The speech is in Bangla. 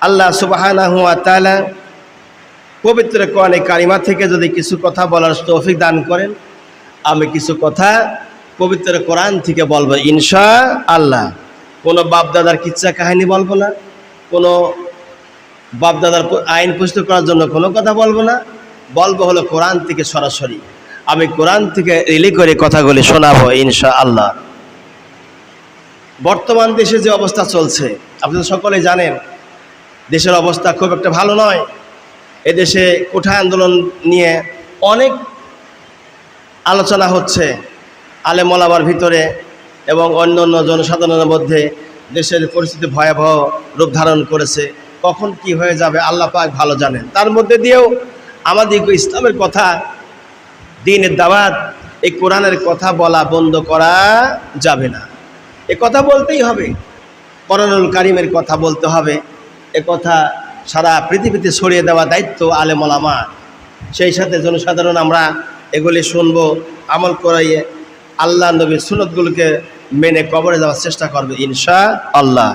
আল্লাহ সুবহানাহু ওয়া তাআলা পবিত্র কোরআনে কারিমা থেকে যদি কিছু কথা বলার তৌফিক দান করেন, আমি কিছু কথা পবিত্র কোরআন থেকে বলবো ইনশাআল্লাহ। কোনো বাপদাদার কিচ্ছা কাহিনী বলবো না, কোনো বাপদাদার আইন প্রস্তুত করার জন্য কোনো কথা বলবো না, বলবো হলো কোরআন থেকে সরাসরি। আমি কোরআন থেকে রিলি করে কথাগুলি শোনাবো ইনশাআল্লাহ। বর্তমান দেশে যে অবস্থা চলছে আপনারা সকলে জানেন, দেশের অবস্থা খুব একটা ভালো নয়। এদেশে কোঠা আন্দোলন নিয়ে অনেক আলোচনা হচ্ছে আলেম ওলামার ভিতরে এবং অন্য অন্য জনসাধারণের মধ্যে। দেশের পরিস্থিতি ভয়াবহ রূপ ধারণ করেছে, কখন কি হয়ে যাবে আল্লাহ পাক ভালো জানেন। তার মধ্যে দিয়েও আমাদের ইসলামের কথা, দ্বীনের দাওয়াত, এই কোরআনের কথা বলা বন্ধ করা যাবে না। এ কথা বলতেই হবে, কোরআনুল কারীমের কথা বলতে হবে। এ কথা সারা পৃথিবীতে ছড়িয়ে দেওয়া দায়িত্ব আলেম ওলামা। সেই সাথে জনসাধারণ আমরা এগুলি শুনবো, আমল করাইয়ে আল্লাহ নবীর সুন্নতগুলোকে মেনে কবরে যাওয়ার চেষ্টা করবে ইনশাআল্লাহ।